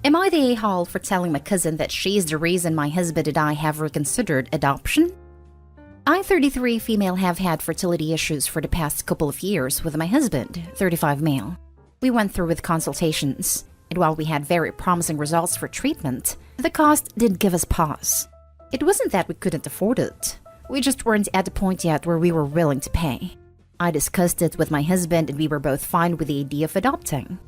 Am I the a-hole for telling my cousin that she's the reason my husband and I have reconsidered adoption? I, 33 female, have had fertility issues for the past couple of years with my husband, 35 male. We went through with consultations, and while we had very promising results for treatment, the cost did give us pause. It wasn't that we couldn't afford it. We just weren't at the point yet where we were willing to pay. I discussed it with my husband and we were both fine with the idea of adopting.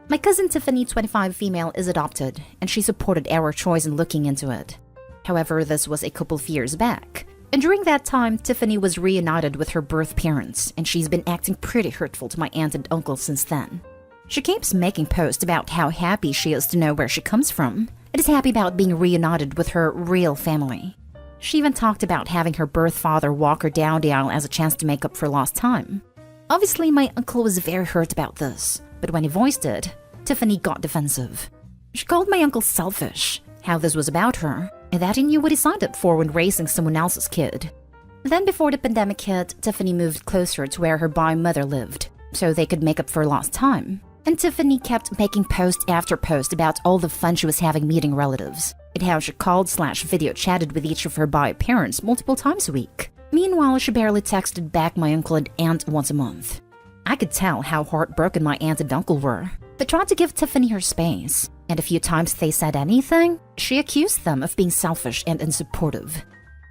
My cousin Tiffany, 25 female, is adopted, and she supported our choice in looking into it. However, this was a couple of years back. And during that time, Tiffany was reunited with her birth parents, and she's been acting pretty hurtful to my aunt and uncle since then. She keeps making posts about how happy she is to know where she comes from, and is happy about being reunited with her real family. She even talked about having her birth father walk her down the aisle as a chance to make up for lost time. Obviously, my uncle was very hurt about this, but when he voiced it, Tiffany got defensive. She called my uncle selfish, how this was about her, and that he knew what he signed up for when raising someone else's kid. Then before the pandemic hit, Tiffany moved closer to where her bi mother lived, so they could make up for lost time. And Tiffany kept making post after post about all the fun she was having meeting relatives, and how she called/video chatted with each of her bi parents multiple times a week. Meanwhile, she barely texted back my uncle and aunt once a month. I could tell how heartbroken my aunt and uncle were. They tried to give Tiffany her space, and a few times they said anything, she accused them of being selfish and unsupportive.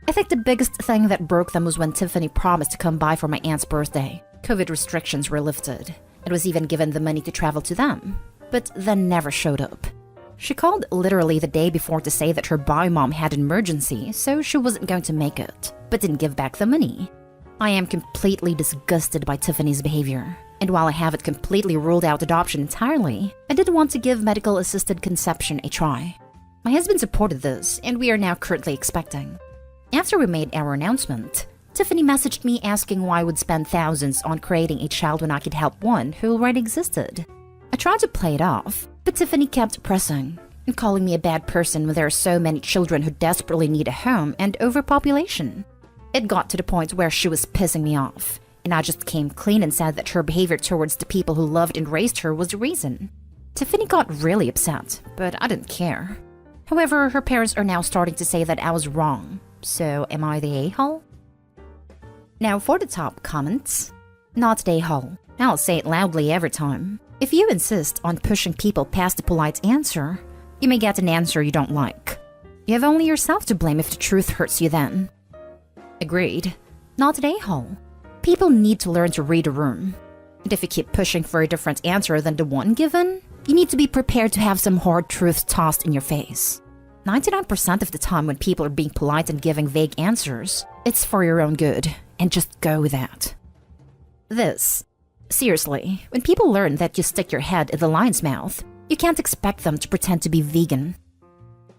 I think the biggest thing that broke them was when Tiffany promised to come by for my aunt's birthday. COVID restrictions were lifted, and was even given the money to travel to them, but then never showed up. She called literally the day before to say that her bi mom had an emergency, so she wasn't going to make it, but didn't give back the money. I am completely disgusted by Tiffany's behavior. And while I haven't completely ruled out adoption entirely, I did want to give medical-assisted conception a try. My husband supported this, and we are now currently expecting. After we made our announcement, Tiffany messaged me asking why I would spend thousands on creating a child when I could help one who already existed. I tried to play it off, but Tiffany kept pressing, and calling me a bad person when there are so many children who desperately need a home and overpopulation. It got to the point where she was pissing me off, and I just came clean and said that her behavior towards the people who loved and raised her was the reason. Tiffany got really upset, but I didn't care. However, her parents are now starting to say that I was wrong, so am I the a-hole? Now for the top comments. Not the a-hole. I'll say it loudly every time. If you insist on pushing people past the polite answer, you may get an answer you don't like. You have only yourself to blame if the truth hurts you then. Agreed. Not the a-hole. People need to learn to read a room. And if you keep pushing for a different answer than the one given, you need to be prepared to have some hard truths tossed in your face. 99% of the time when people are being polite and giving vague answers, it's for your own good, and just go with that. This. Seriously, when people learn that you stick your head in the lion's mouth, you can't expect them to pretend to be vegan.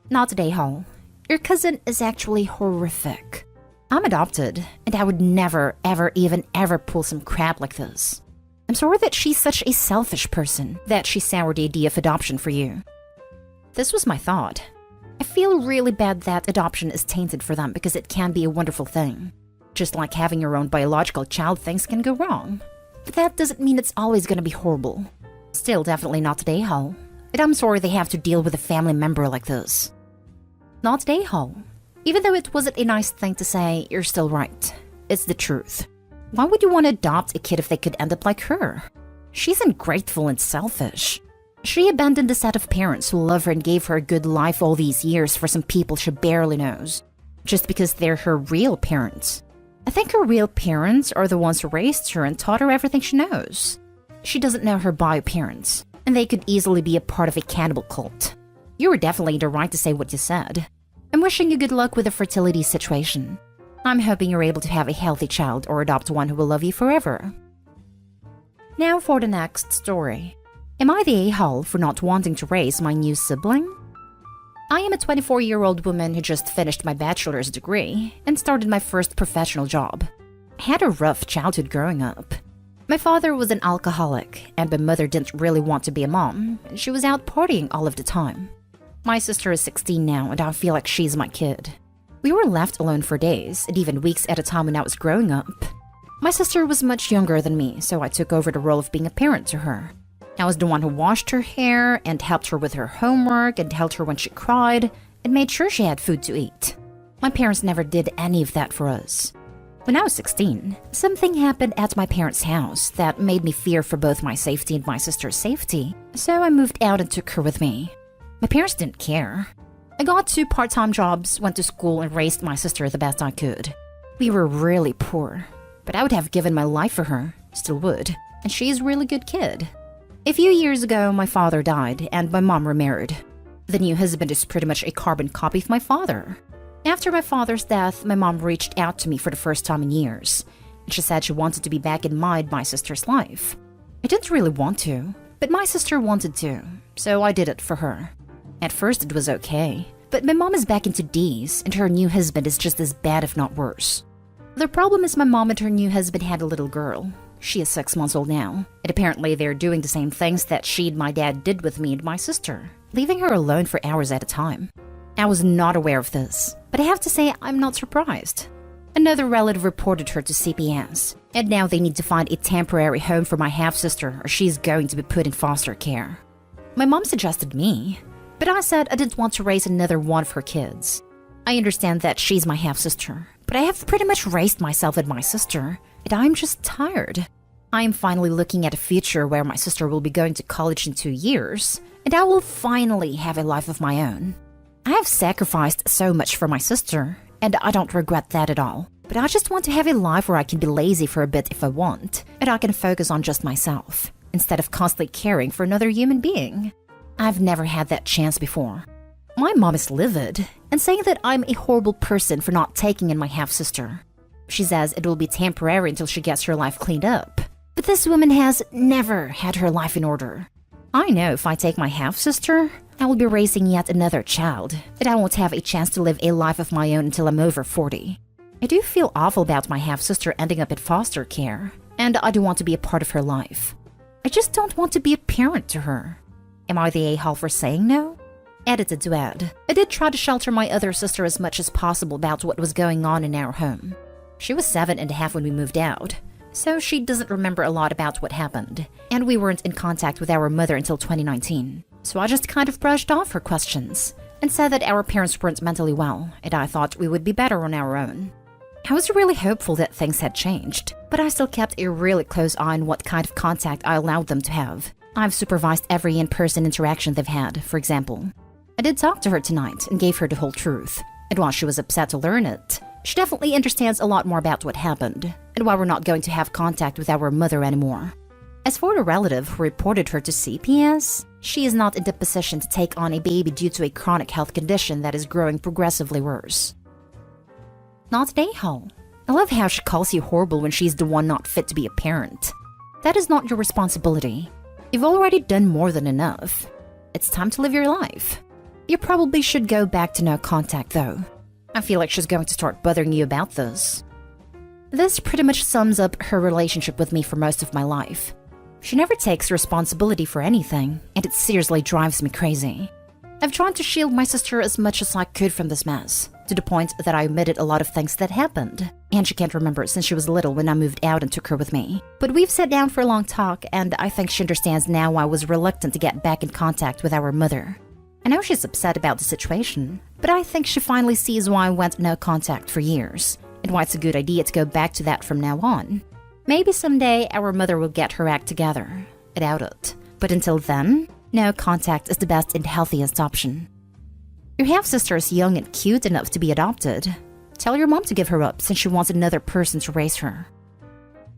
Not the a-hole. Your cousin is actually horrific. I'm adopted, and I would never, ever, even ever pull some crap like this. I'm sorry that she's such a selfish person, that she soured the idea of adoption for you. This was my thought. I feel really bad that adoption is tainted for them because it can be a wonderful thing. Just like having your own biological child, things can go wrong. But that doesn't mean it's always gonna be horrible. Still definitely not the a-hole. And I'm sorry they have to deal with a family member like this. Not the a-hole. Even though it wasn't a nice thing to say, you're still right. It's the truth. Why would you want to adopt a kid if they could end up like her? She's ungrateful and selfish. She abandoned a set of parents who love her and gave her a good life all these years for some people she barely knows, just because they're her real parents. I think her real parents are the ones who raised her and taught her everything she knows. She doesn't know her bio parents, and they could easily be a part of a cannibal cult. You were definitely in the right to say what you said. I'm wishing you good luck with the fertility situation. I'm hoping you're able to have a healthy child or adopt one who will love you forever. Now for the next story. Am I the a-hole for not wanting to raise my new sibling? I am a 24-year-old woman who just finished my bachelor's degree and started my first professional job. I had a rough childhood growing up. My father was an alcoholic, and my mother didn't really want to be a mom, and she was out partying all of the time. My sister is 16 now, and I feel like she's my kid. We were left alone for days, and even weeks at a time when I was growing up. My sister was much younger than me, so I took over the role of being a parent to her. I was the one who washed her hair and helped her with her homework and held her when she cried and made sure she had food to eat. My parents never did any of that for us. When I was 16, something happened at my parents' house that made me fear for both my safety and my sister's safety, so I moved out and took her with me. My parents didn't care. I got 2 part-time jobs, went to school, and raised my sister the best I could. We were really poor, but I would have given my life for her, still would, and she's a really good kid. A few years ago, my father died and my mom remarried. The new husband is pretty much a carbon copy of my father. After my father's death, my mom reached out to me for the first time in years, and she said she wanted to be back in my sister's life. I didn't really want to, but my sister wanted to, so I did it for her. At first it was okay, but my mom is back into D's, and her new husband is just as bad if not worse. The problem is my mom and her new husband had a little girl. She is 6 months old now, and apparently they're doing the same things that she and my dad did with me and my sister, leaving her alone for hours at a time. I was not aware of this, but I have to say I'm not surprised. Another relative reported her to CPS, and now they need to find a temporary home for my half-sister or she's going to be put in foster care. My mom suggested me, but I said I didn't want to raise another one of her kids. I understand that she's my half-sister, but I have pretty much raised myself and my sister, and I'm just tired. I am finally looking at a future where my sister will be going to college in 2 years, and I will finally have a life of my own. I have sacrificed so much for my sister, and I don't regret that at all. But I just want to have a life where I can be lazy for a bit if I want, and I can focus on just myself, instead of constantly caring for another human being. I've never had that chance before. My mom is livid, and saying that I'm a horrible person for not taking in my half-sister. She says it will be temporary until she gets her life cleaned up. But this woman has never had her life in order. I know if I take my half-sister, I will be raising yet another child, and I won't have a chance to live a life of my own until I'm over 40. I do feel awful about my half-sister ending up in foster care, and I do want to be a part of her life. I just don't want to be a parent to her. Am I the a-hole for saying no? Edited to add, I did try to shelter my other sister as much as possible about what was going on in our home. She was 7.5 when we moved out, so she doesn't remember a lot about what happened, and we weren't in contact with our mother until 2019. So I just kind of brushed off her questions and said that our parents weren't mentally well, and I thought we would be better on our own. I was really hopeful that things had changed, but I still kept a really close eye on what kind of contact I allowed them to have. I've supervised every in-person interaction they've had, for example. I did talk to her tonight and gave her the whole truth, and while she was upset to learn it, she definitely understands a lot more about what happened, and why we're not going to have contact with our mother anymore. As for the relative who reported her to CPS, she is not in the position to take on a baby due to a chronic health condition that is growing progressively worse. Not an a-hole. I love how she calls you horrible when she's the one not fit to be a parent. That is not your responsibility. You've already done more than enough. It's time to live your life. You probably should go back to no contact though. I feel like she's going to start bothering you about this. This pretty much sums up her relationship with me for most of my life. She never takes responsibility for anything, and it seriously drives me crazy. I've tried to shield my sister as much as I could from this mess, to the point that I omitted a lot of things that happened, and she can't remember since she was little when I moved out and took her with me. But we've sat down for a long talk, and I think she understands now why I was reluctant to get back in contact with our mother. I know she's upset about the situation, but I think she finally sees why I went no contact for years, and why it's a good idea to go back to that from now on. Maybe someday our mother will get her act together. I doubt it. But until then, no contact is the best and healthiest option. Your half-sister is young and cute enough to be adopted. Tell your mom to give her up since she wants another person to raise her.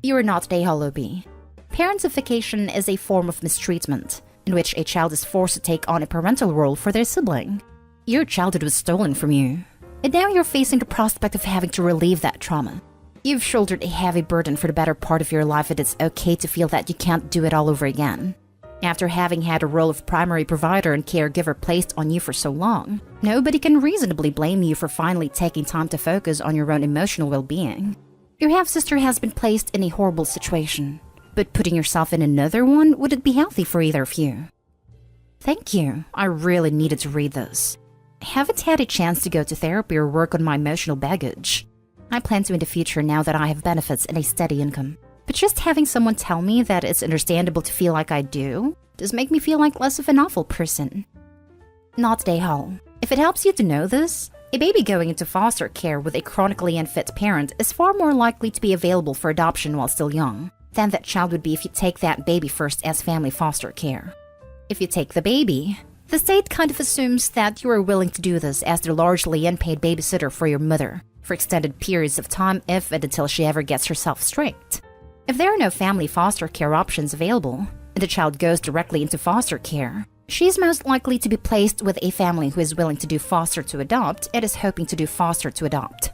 You are not a holoby. Parentification is a form of mistreatment, in which a child is forced to take on a parental role for their sibling. Your childhood was stolen from you, and now you're facing the prospect of having to relieve that trauma. You've shouldered a heavy burden for the better part of your life, and it's okay to feel that you can't do it all over again. After having had a role of primary provider and caregiver placed on you for so long, nobody can reasonably blame you for finally taking time to focus on your own emotional well-being. Your half-sister has been placed in a horrible situation, but putting yourself in another one wouldn't be healthy for either of you. Thank you. I really needed to read this. I haven't had a chance to go to therapy or work on my emotional baggage. I plan to in the future now that I have benefits and a steady income. But just having someone tell me that it's understandable to feel like I do does make me feel like less of an awful person. Not day haul. If it helps you to know this, a baby going into foster care with a chronically unfit parent is far more likely to be available for adoption while still young than that child would be if you take that baby first as family foster care. If you take the baby, the state kind of assumes that you are willing to do this as the largely unpaid babysitter for your mother for extended periods of time if and until she ever gets herself straight. If there are no family foster care options available, and the child goes directly into foster care, she is most likely to be placed with a family who is willing to do foster to adopt and is hoping to do foster to adopt.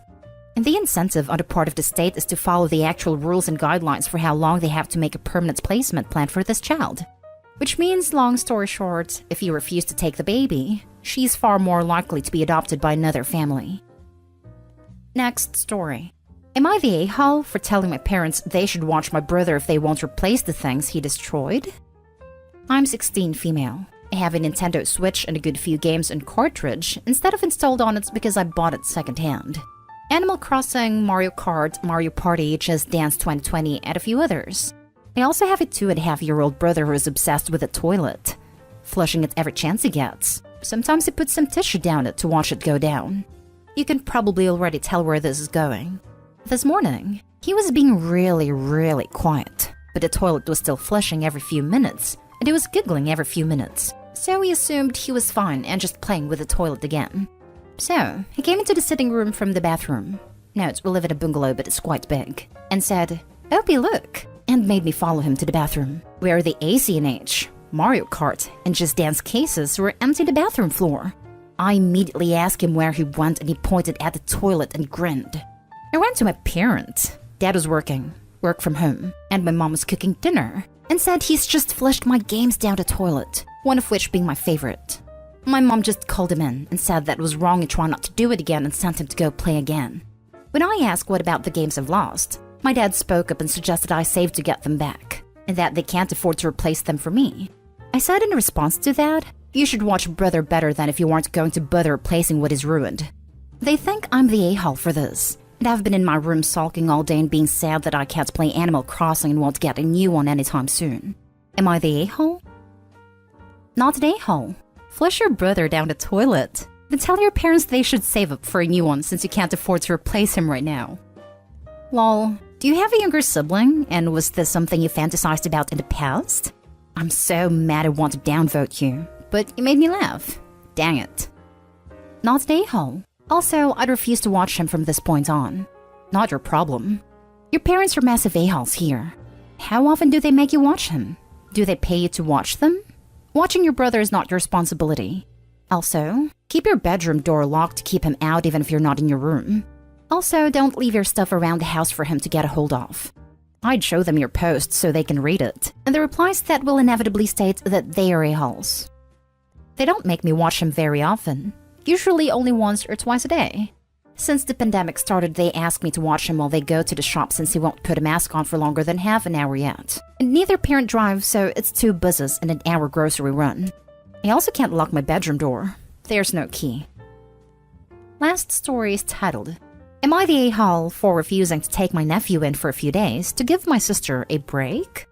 And the incentive on the part of the state is to follow the actual rules and guidelines for how long they have to make a permanent placement plan for this child. Which means, long story short, if you refuse to take the baby, she's far more likely to be adopted by another family. Next story. Am I the a-hole for telling my parents they should watch my brother if they won't replace the things he destroyed? I'm 16 female. I have a Nintendo Switch and a good few games and cartridge instead of installed on it because I bought it secondhand. Animal Crossing, Mario Kart, Mario Party, Just Dance 2020, and a few others. I also have a 2.5-year-old brother who is obsessed with the toilet, flushing it every chance he gets. Sometimes he puts some tissue down it to watch it go down. You can probably already tell where this is going. This morning, he was being really quiet, but the toilet was still flushing every few minutes, and he was giggling every few minutes, so we assumed he was fine and just playing with the toilet again. So, he came into the sitting room from the bathroom. Note, we live in a bungalow but it's quite big, and said, "Opie, look," and made me follow him to the bathroom, where the AC&H, Mario Kart, and Just Dance cases were empty the bathroom floor. I immediately asked him where he went and he pointed at the toilet and grinned. I went to my parents. Dad was working, work from home, and my mom was cooking dinner, and said he's just flushed my games down the toilet, one of which being my favorite. My mom just called him in and said that was wrong and try not to do it again and sent him to go play again. When I asked what about the games I've lost, my dad spoke up and suggested I save to get them back, and that they can't afford to replace them for me. I said in response to that, you should watch Brother better than if you weren't going to bother replacing what is ruined. They think I'm the a-hole for this, and I've been in my room sulking all day and being sad that I can't play Animal Crossing and won't get a new one anytime soon. Am I the a-hole? Not an a-hole. Flush your brother down the toilet. Then tell your parents they should save up for a new one since you can't afford to replace him right now. Lol, do you have a younger sibling, and was this something you fantasized about in the past? I'm so mad I want to downvote you, but you made me laugh. Dang it. Not an a-hole. Also, I'd refuse to watch him from this point on. Not your problem. Your parents are massive a-holes here. How often do they make you watch him? Do they pay you to watch them? Watching your brother is not your responsibility. Also, keep your bedroom door locked to keep him out even if you're not in your room. Also, don't leave your stuff around the house for him to get a hold of. I'd show them your post so they can read it, and the replies that will inevitably state that they are a-holes. They don't make me watch him very often, usually only once or twice a day. Since the pandemic started, they ask me to watch him while they go to the shop since he won't put a mask on for longer than half an hour yet. And neither parent drives, so it's 2 buses and an hour grocery run. I also can't lock my bedroom door. There's no key. Last story is titled, Am I the a-hole for refusing to take my nephew in for a few days to give my sister a break?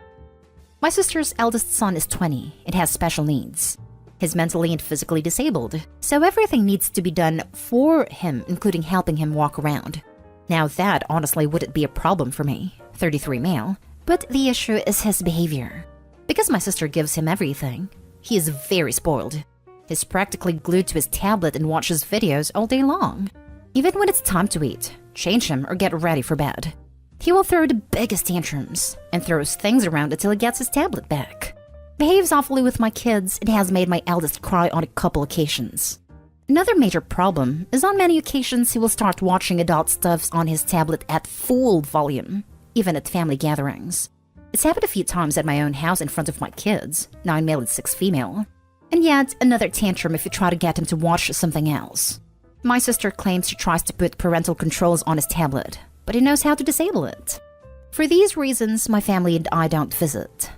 My sister's eldest son is 20 and has special needs. He's mentally and physically disabled, so everything needs to be done for him, including helping him walk around. Now that honestly wouldn't be a problem for me, 33 male, but the issue is his behavior. Because my sister gives him everything, he is very spoiled. He's practically glued to his tablet and watches videos all day long. Even when it's time to eat, change him, or get ready for bed, he will throw the biggest tantrums and throws things around until he gets his tablet back. Behaves awfully with my kids and has made my eldest cry on a couple occasions. Another major problem is on many occasions he will start watching adult stuffs on his tablet at full volume, even at family gatherings. It's happened a few times at my own house in front of my kids, 9 male and 6 female. And yet, another tantrum if you try to get him to watch something else. My sister claims she tries to put parental controls on his tablet, but he knows how to disable it. For these reasons, my family and I don't visit.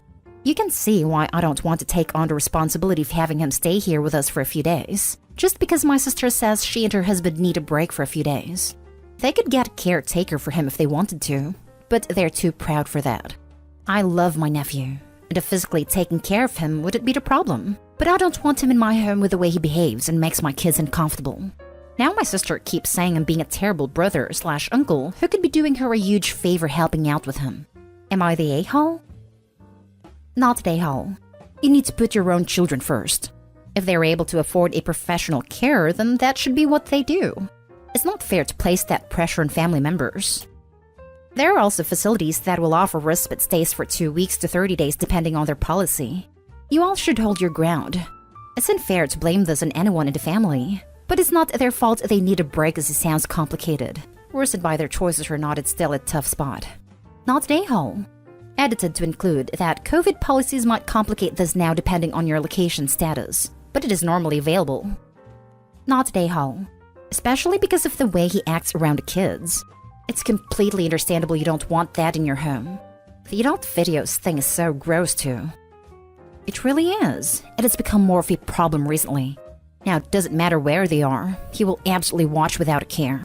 You can see why I don't want to take on the responsibility of having him stay here with us for a few days, just because my sister says she and her husband need a break for a few days. They could get a caretaker for him if they wanted to, but they're too proud for that. I love my nephew, and if physically taking care of him wouldn't be the problem, but I don't want him in my home with the way he behaves and makes my kids uncomfortable. Now my sister keeps saying I'm being a terrible brother/uncle who could be doing her a huge favor helping out with him. Am I the a-hole? Not the a-hole. You need to put your own children first. If they're able to afford a professional carer, then that should be what they do. It's not fair to place that pressure on family members. There are also facilities that will offer respite stays for 2 weeks to 30 days depending on their policy. You all should hold your ground. It's unfair to blame this on anyone in the family, but it's not their fault they need a break as it sounds complicated. Worsened by their choices or not, it's still a tough spot. Not the a-hole. Edited to include that COVID policies might complicate this now depending on your location status, but it is normally available. Not the a-hole. Especially because of the way he acts around the kids. It's completely understandable you don't want that in your home. The adult videos thing is so gross too. It really is, and it's become more of a problem recently. Now, it doesn't matter where they are, he will absolutely watch without a care.